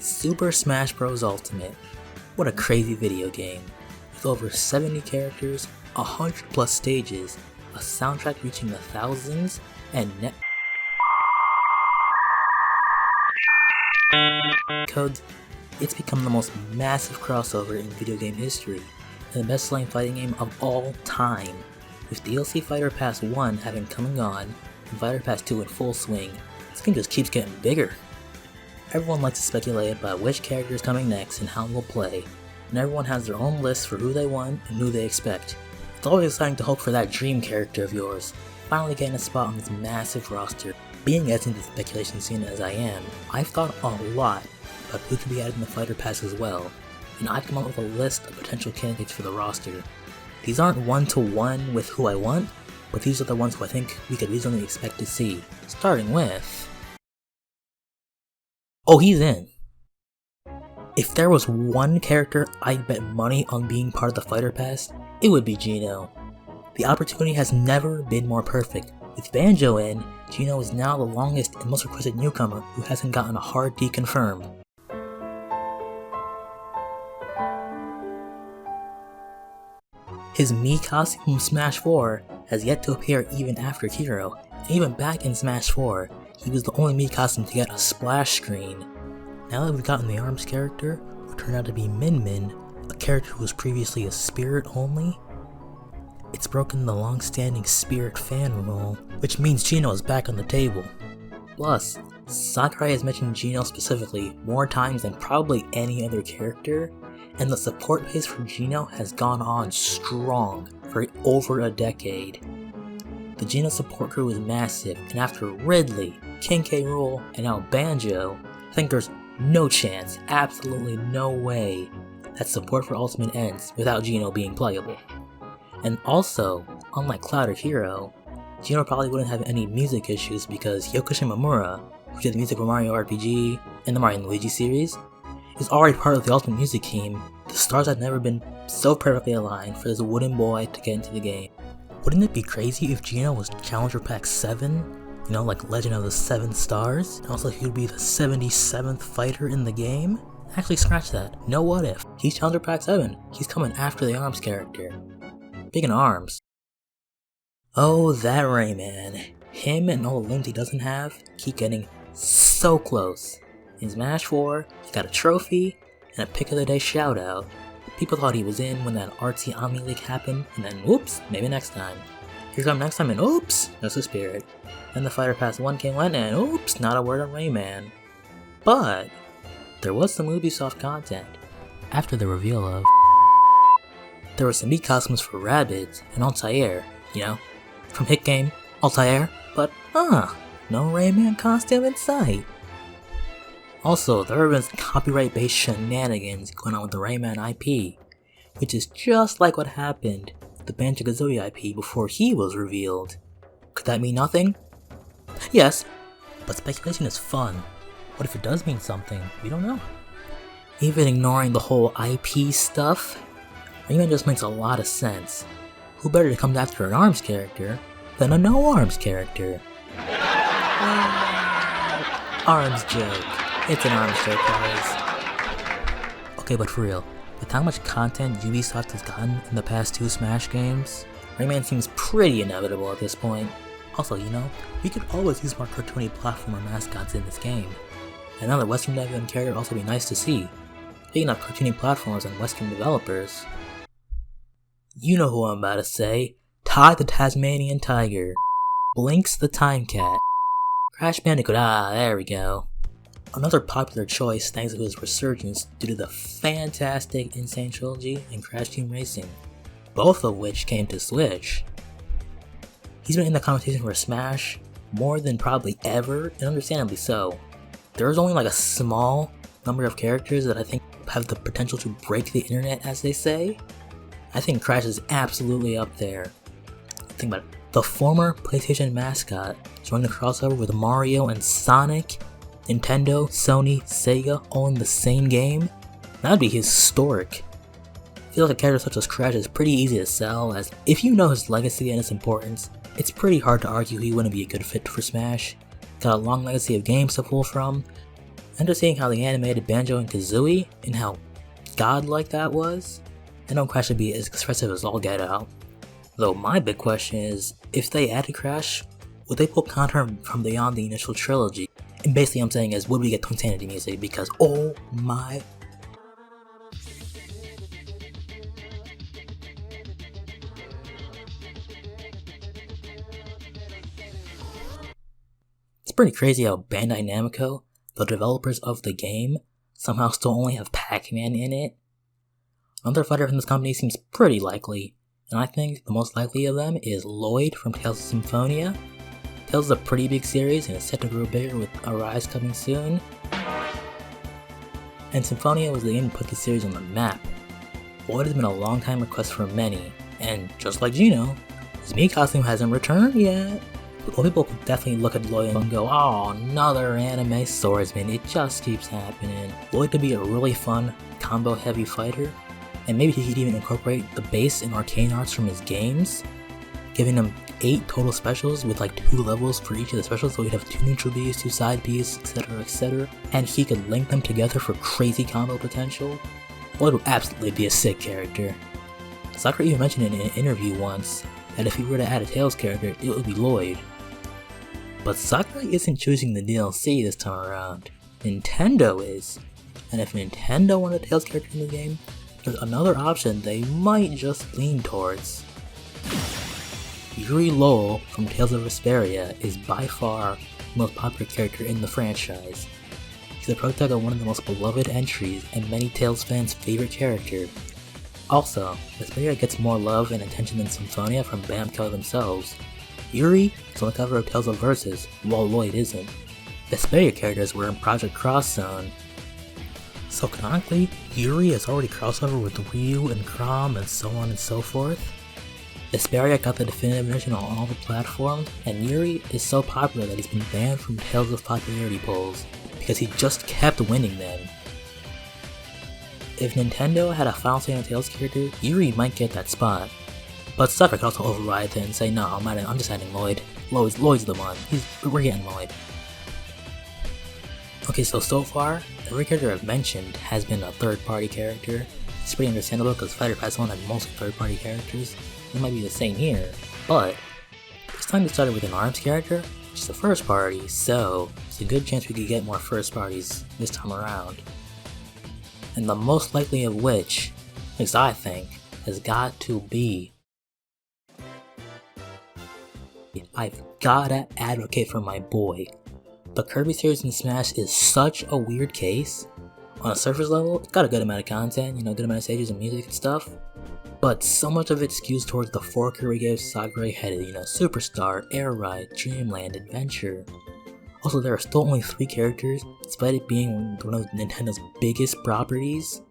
Super Smash Bros. Ultimate. What a crazy video game. With over 70 characters, 100 plus stages, a soundtrack reaching the thousands, and codes, it's become the most massive crossover in video game history, and the best-selling fighting game of all time. With DLC Fighter Pass 1 having come and gone, and Fighter Pass 2 in full swing, this game just keeps getting bigger. Everyone likes to speculate about which character is coming next and how they'll play, and everyone has their own list for who they want and who they expect. It's always exciting to hope for that dream character of yours, finally getting a spot on this massive roster. Being as into the speculation scene as I am, I've thought a lot about who could be added in the Fighter Pass as well, and I've come up with a list of potential candidates for the roster. These aren't one-to-one with who I want, but these are the ones who I think we could reasonably expect to see, starting with... Oh, he's in! If there was one character I'd bet money on being part of the Fighter Pass, it would be Gino. The opportunity has never been more perfect. With Banjo in, Gino is now the longest and most requested newcomer who hasn't gotten a hard D confirmed. His Mii costume from Smash 4 has yet to appear even after Hero, and even back in Smash 4, he was the only Mii costume to get a splash screen. Now that we've gotten the ARMS character, who turned out to be Min Min, a character who was previously a Spirit only, it's broken the long-standing Spirit fan rule, which means Gino is back on the table. Plus, Sakurai has mentioned Gino specifically more times than probably any other character, and the support base for Gino has gone on strong for over a decade. The Gino support crew is massive, and after Ridley, King K. Rool, and now Banjo, I think there's no chance, absolutely no way, that support for Ultimate ends without Gino being playable. And also, unlike Cloud or Hero, Gino probably wouldn't have any music issues because Yoko Shimomura, who did the music for Mario RPG and the Mario & Luigi series, is already part of the Ultimate music team. The stars have never been so perfectly aligned for this wooden boy to get into the game. Wouldn't it be crazy if Gino was Challenger Pack 7? You know, like Legend of the 7 Stars? And also he would be the 77th fighter in the game? Actually, scratch that. No what if. He's Challenger Pack 7. He's coming after the ARMS character. Big in ARMS. Oh, that Rayman. Him and all the limbs he doesn't have keep getting so close. In Smash 4, he got a trophy and a pick of the day shout out. People thought he was in when that artsy Omni leak happened, and then oops, maybe next time. Here come next time and oops, that's the Spirit. Then the Fighter Pass 1 came went and oops, not a word of Rayman. But there was some Ubisoft content. After the reveal of there were some Mii costumes for Rabbids and Altair, you know, from hit game Altair, but no Rayman costume in sight. Also, there have been copyright-based shenanigans going on with the Rayman IP, which is just like what happened with the Banjo-Kazooie IP before he was revealed. Could that mean nothing? Yes, but speculation is fun. What if it does mean something? We don't know. Even ignoring the whole IP stuff, Rayman just makes a lot of sense. Who better to come after an ARMS character than a no-ARMS character? ARMS joke. It's an ARMS joke, guys. Okay, but for real, with how much content Ubisoft has gotten in the past 2 Smash games, Rayman seems pretty inevitable at this point. Also, you know, we could always use more cartoony platformer mascots in this game. Another Western development character would also be nice to see. Speaking of cartoony platformers and Western developers, you know who I'm about to say. Ty the Tasmanian Tiger. Blinks the Time Cat. Crash Bandicoot, there we go. Another popular choice thanks to his resurgence due to the fantastic Insane Trilogy and Crash Team Racing, both of which came to Switch. He's been in the conversation for Smash more than probably ever, and understandably so. There's only like a small number of characters that I think have the potential to break the internet, as they say. I think Crash is absolutely up there. Think about it. The former PlayStation mascot joined the crossover with Mario and Sonic, Nintendo, Sony, Sega all in the same game? That'd be historic. I feel like a character such as Crash is pretty easy to sell, as if you know his legacy and its importance, it's pretty hard to argue he wouldn't be a good fit for Smash. Got a long legacy of games to pull from, And just seeing how they animated Banjo and Kazooie and how godlike that was, I know Crash would be as expressive as all get out. Though my big question is, if they added Crash, would they pull content from beyond the initial trilogy? And basically I'm saying is, would we get Twin Sanity music? Because oh my... It's pretty crazy how Bandai Namco, the developers of the game, somehow still only have Pac-Man in it. Another fighter from this company seems pretty likely, and I think the most likely of them is Lloyd from Tales of Symphonia. Tales is a pretty big series and is set to grow bigger with Arise coming soon. And Symphonia was the game that put the series on the map. Lloyd has been a long time request for many, and just like Gino, his Mii costume hasn't returned yet. But people could definitely look at Lloyd and go, oh, another anime swordsman, it just keeps happening. Lloyd could be a really fun, combo heavy fighter, and maybe he could even incorporate the base and arcane arts from his games, giving him 8 total specials with like 2 levels for each of the specials, so we'd have 2 neutral Bs, 2 side Bs, etc, etc, and he could link them together for crazy combo potential. Lloyd would absolutely be a sick character. Sakura even mentioned in an interview once that if he were to add a Tails character, it would be Lloyd. But Sakura isn't choosing the DLC this time around, Nintendo is. And if Nintendo wanted a Tails character in the game, there's another option they might just lean towards. Yuri Lowell from Tales of Vesperia is by far the most popular character in the franchise. He's the prototype of one of the most beloved entries and many Tales fans' favorite character. Also, Vesperia gets more love and attention than Symphonia from Bamco themselves. Yuri is on the cover of Tales of Versus, while Lloyd isn't. Vesperia characters were in Project Cross Zone. So canonically, Yuri has already crossover with Ryu and Chrom and so on and so forth. Vesperia got the definitive version on all the platforms, and Yuri is so popular that he's been banned from Tales of popularity polls, because he just kept winning them. If Nintendo had a Final Say on Tales character, Yuri might get that spot. But Sakura could also override it and say, no, I'm just adding Lloyd. Lloyd's the one. We're getting Lloyd. Okay, so far, every character I've mentioned has been a third-party character. It's pretty understandable because Fighter Pass 1 had mostly third-party characters. It might be the same here, but this time we started with an ARMS character, which is the first party, so it's a good chance we could get more first parties this time around. And the most likely of which, at least I think, has got to be... I've gotta advocate for my boy. The Kirby series in Smash is such a weird case. On a surface level, it's got a good amount of content, good amount of stages and music and stuff. But so much of it skews towards the 4 Kirby games Sakurai headed, Superstar, Air Ride, Dreamland, Adventure. Also, there are still only 3 characters, despite it being one of Nintendo's biggest properties.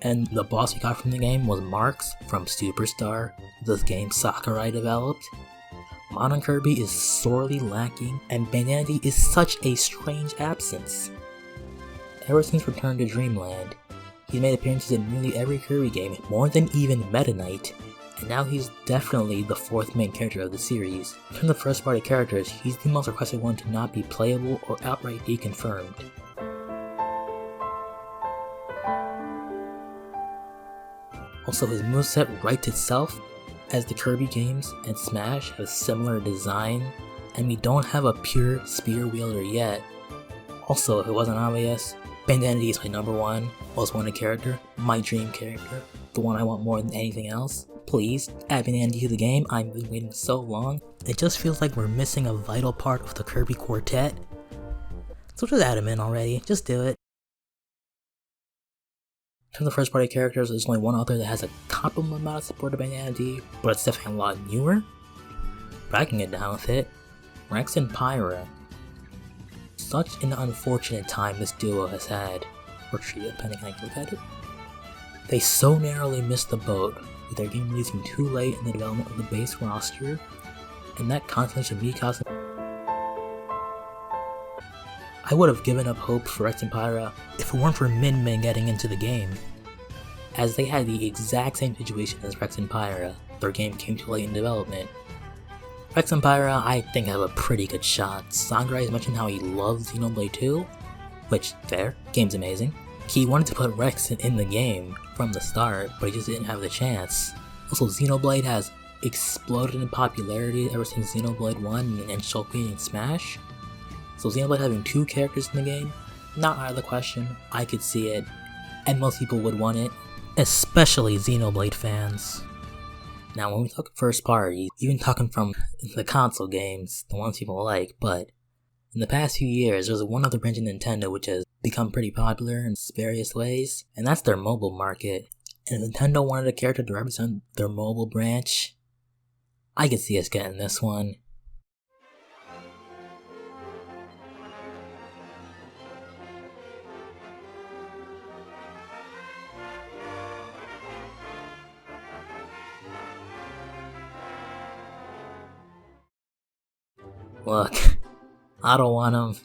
And the boss we got from the game was Marx from Superstar, the game Sakurai developed. Modern Kirby is sorely lacking, and Bandicoot is such a strange absence. Ever since Return to Dreamland, he's made appearances in nearly every Kirby game, more than even Meta Knight, and now he's definitely the 4th main character of the series. In terms of first party characters, he's the most requested one to not be playable or outright deconfirmed. Also, his moveset writes itself, as the Kirby games and Smash have similar design, and we don't have a pure spear wielder yet. Also, if it wasn't obvious, Bandicoot is my number 1 most wanted character, my dream character, the one I want more than anything else. Please, add Bandicoot to the game, I've been waiting so long. It just feels like we're missing a vital part of the Kirby quartet. So just add him in already, just do it. In terms of first party characters, there's only one author that has a comparable amount of support of Bandicoot, but it's definitely a lot newer. But I can get down with it. Rex and Pyra. Such an unfortunate time this duo has had, or trio, depending on how you look at it. They so narrowly missed the boat, with their game releasing too late in the development of the base roster, and that constellation of Mii costume. I would have given up hope for Rex and Pyra if it weren't for Min Min getting into the game, as they had the exact same situation as Rex and Pyra. Their game came too late in development. Rex and Pyra, I think, have a pretty good shot. Sakurai has mentioned how he loves Xenoblade 2, which, fair, game's amazing. He wanted to put Rex in the game from the start, but he just didn't have the chance. Also, Xenoblade has exploded in popularity ever since Xenoblade 1 and Shulking in Smash. So Xenoblade having 2 characters in the game, not out of the question. I could see it, and most people would want it, especially Xenoblade fans. Now when we talk first party, even talking from the console games, the ones people like, but in the past few years, there's one other branch of Nintendo which has become pretty popular in various ways, and that's their mobile market. And if Nintendo wanted a character to represent their mobile branch, I could see us getting this one. Look, I don't want him,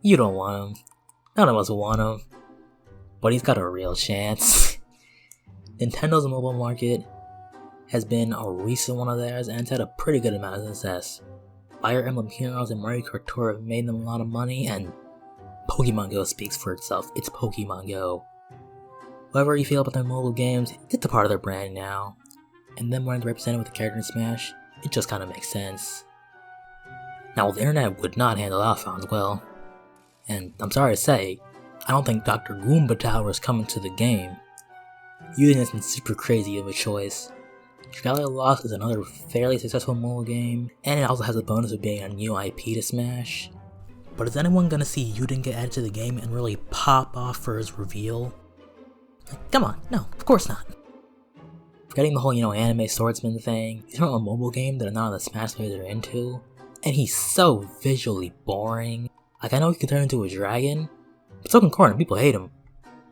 you don't want him, none of us want him, but he's got a real chance. Nintendo's mobile market has been a recent one of theirs, and it's had a pretty good amount of success. Fire Emblem Heroes and Mario Kart Tour have made them a lot of money, and Pokemon Go speaks for itself. It's Pokemon Go. Whatever you feel about their mobile games, it's a part of their brand now, and them wanting to represent it with a character in Smash, it just kinda makes sense. Now, the internet would not handle Alphonse well, and I'm sorry to say, I don't think Dr. Goomba Tower is coming to the game. Using this isn't super crazy of a choice. Trilogy Lost is another fairly successful mobile game, and it also has the bonus of being a new IP to Smash. But is anyone gonna see Yuri get added to the game and really pop off for his reveal? Like, come on, no, of course not. Forgetting the whole, anime swordsman thing, he's from a mobile game that none of the Smash players are into. And he's so visually boring. Like, I know he can turn into a dragon, but so can Korn, people hate him.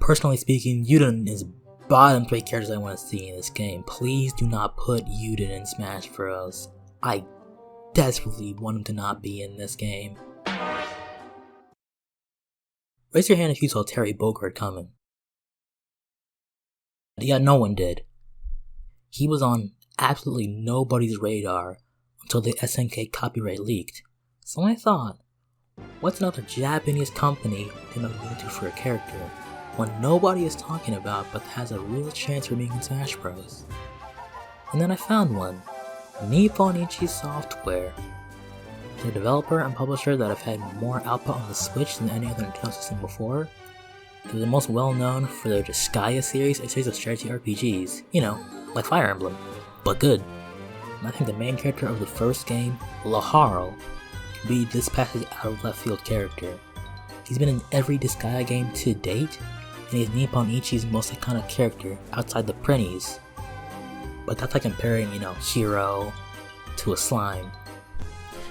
Personally speaking, Yuden is bottom 3 characters I want to see in this game. Please do not put Yuden in Smash Bros. I desperately want him to not be in this game. Raise your hand if you saw Terry Bogard coming. Yeah, no one did. He was on absolutely nobody's radar until the SNK copyright leaked. So I thought, what's another Japanese company to know into for a character when nobody is talking about but has a real chance for being in Smash Bros? And then I found one, Nippon Ichi Software. They're a developer and publisher that have had more output on the Switch than any other Nintendo system before. They're the most well known for their Disgaea series, a series of strategy RPGs, like Fire Emblem, but good. And I think the main character of the first game, Lahar, can be this passage out of left field character. He's been in every Disgaea game to date, and he's Nippon Ichi's most iconic character outside the Prinnies. But that's like comparing, Hero to a slime.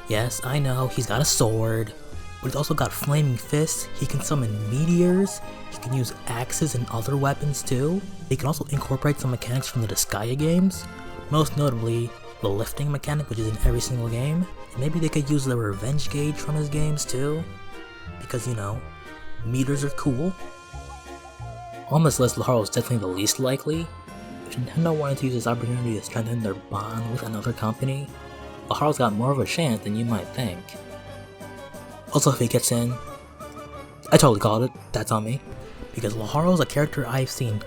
Yes, I know, he's got a sword, but he's also got flaming fists, he can summon meteors, he can use axes and other weapons too. He can also incorporate some mechanics from the Disgaea games, most notably the lifting mechanic, which is in every single game. And maybe they could use the revenge gauge from his games too, because meters are cool. On this list, Lahar was definitely the least likely. If Nintendo wanted to use this opportunity to strengthen their bond with another company, Lahar's got more of a chance than you might think. Also, if he gets in, I totally called it, that's on me, because Lahar is a character I've seen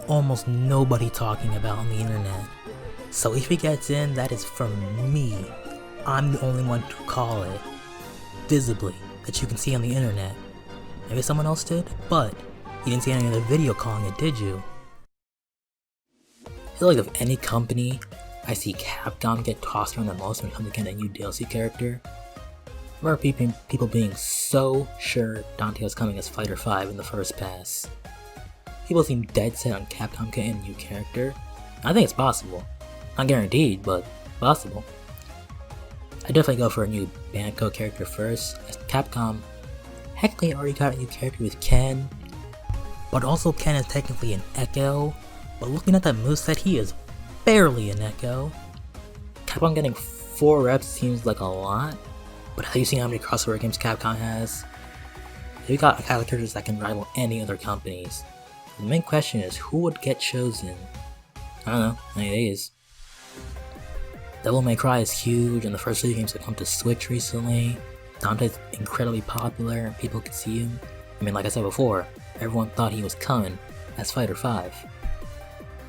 almost nobody talking about on the internet. So if he gets in, that is from me. I'm the only one to call it, visibly, that you can see on the internet. Maybe someone else did, but you didn't see any other video calling it, did you? I feel like of any company, I see Capcom get tossed around the most when it comes to getting a new DLC character. I remember people being so sure Dante was coming as Fighter 5 in the first pass. People seem dead set on Capcom getting a new character. I think it's possible. Not guaranteed, but possible. I'd definitely go for a new Bandicoot character first, as Capcom technically already got a new character with Ken, but also Ken is technically an Echo, but looking at that moveset, he is barely an Echo. Capcom getting 4 reps seems like a lot, but have you seen how many crossover games Capcom has? They've got characters that can rival any other companies. The main question is, who would get chosen? I don't know, any days. Devil May Cry is huge, and the first 2 games have come to Switch recently. Dante's incredibly popular, and people can see him. I mean, like I said before, everyone thought he was coming as Fighter 5.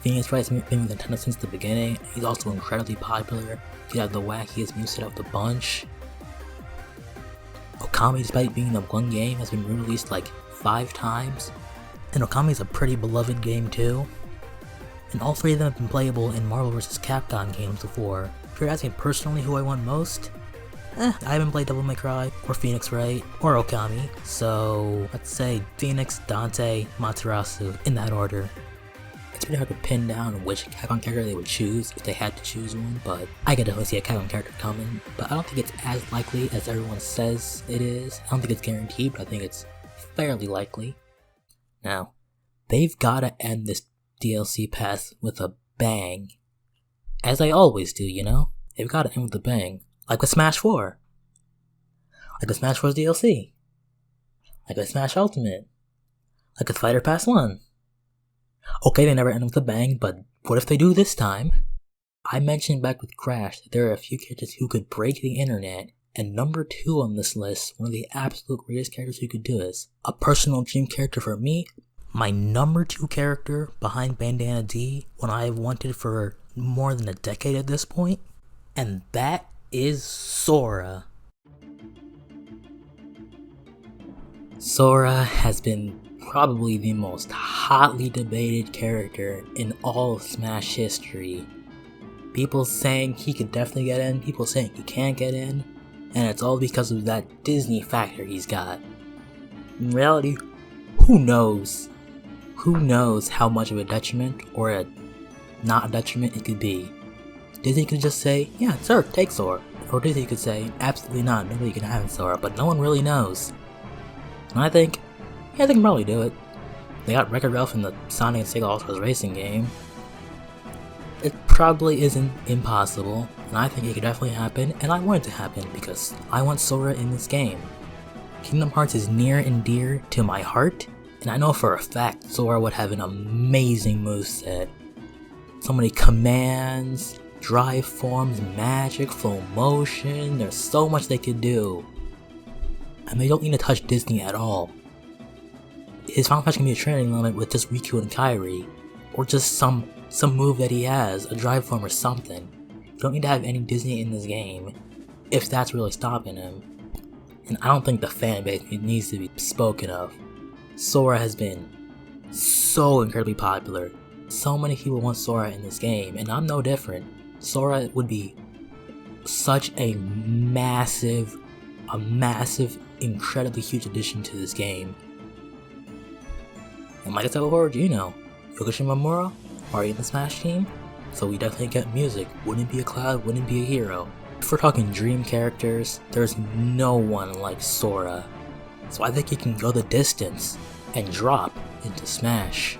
Phoenix Wright's been with Nintendo since the beginning. He's also incredibly popular. He had the wackiest moveset of the bunch. Okami, despite being in one game, has been re-released like 5 times. And Okami is a pretty beloved game too. And all 3 of them have been playable in Marvel vs. Capcom games before. If you're asking personally who I want most, I haven't played Devil May Cry, or Phoenix Wright, or Okami, so let's say Phoenix, Dante, Matarasu, in that order. It's pretty hard to pin down which Capcom character they would choose if they had to choose one, but I could definitely see a Capcom character coming, but I don't think it's as likely as everyone says it is. I don't think it's guaranteed, but I think it's fairly likely. Now, they've gotta end this DLC pass with a bang. As I always do, you know? They've gotta end with a bang. Like with Smash 4. Like with Smash 4's DLC. Like with Smash Ultimate. Like with Fighter Pass 1. Okay, they never end with a bang, but what if they do this time? I mentioned back with Crash that there are a few characters who could break the internet, and number 2 on this list, one of the absolute greatest characters who could do this. A personal dream character for me, my number 2 character behind Bandana D, one I've wanted for more than a decade at this point, and that is Sora. Sora has been probably the most hotly debated character in all of Smash history. People saying he could definitely get in, people saying he can't get in, and it's all because of that Disney factor he's got. In reality, who knows? Who knows how much of a detriment or a not a detriment it could be. Disney could just say, yeah, sure, take Sora. Or Disney could say, absolutely not, nobody can have Sora, but no one really knows. And I think, yeah, they can probably do it. They got Wreck-It Ralph in the Sonic and Sega All-Stars Racing game. It probably isn't impossible, and I think it could definitely happen, and I want it to happen because I want Sora in this game. Kingdom Hearts is near and dear to my heart, and I know for a fact Sora would have an amazing moveset. So many commands, drive forms, magic, flow motion, there's so much they could do. And they don't need to touch Disney at all. His Final Match can be a training limit with just Riku and Kairi, or just some move that he has, a drive form or something. You don't need to have any Disney in this game, if that's really stopping him. And I don't think the fan base needs to be spoken of. Sora has been so incredibly popular. So many people want Sora in this game, and I'm no different. Sora would be such a massive, incredibly huge addition to this game. And like I said before, Gino, Yokoshi Mamura, are you in the Smash team? So we definitely get music. Wouldn't be a Cloud, wouldn't be a hero. If we're talking dream characters, there's no one like Sora. So I think he can go the distance and drop into Smash.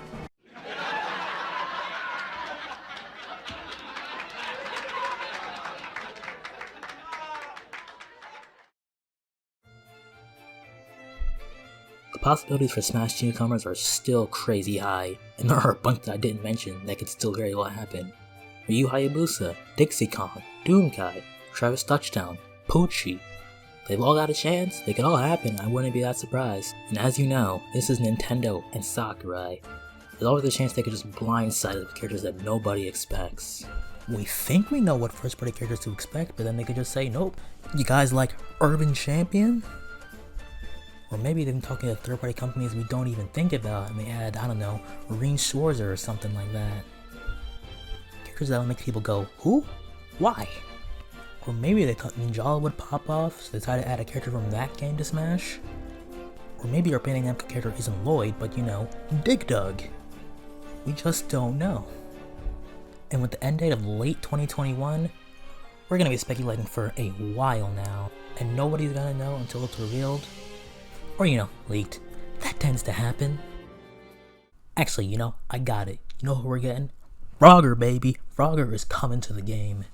The possibilities for Smash newcomers are still crazy high, and there are a bunch that I didn't mention that could still very well happen. Ryu Hayabusa, Dixie Kong, Doomguy, Travis Touchdown, Ptooey. They've all got a chance, they could all happen, I wouldn't be that surprised. And as you know, this is Nintendo and Sakurai. There's always a chance they could just blindside us with characters that nobody expects. We think we know what first party characters to expect, but then they could just say, nope. You guys like Urban Champion? Or maybe they've been talking to third party companies we don't even think about and they add, I don't know, Marine Schwarzer or something like that. Characters that'll make people go, who? Why? Or maybe they thought Ninjala would pop off, so they decided to add a character from that game to Smash. Or maybe our Bandai Namco character isn't Lloyd, but you know, Dig Dug. We just don't know. And with the end date of late 2021, we're gonna be speculating for a while now, and nobody's gonna know until it's revealed. Or you know, leaked. That tends to happen. Actually, you know, I got it. You know who we're getting? Frogger, baby! Frogger is coming to the game.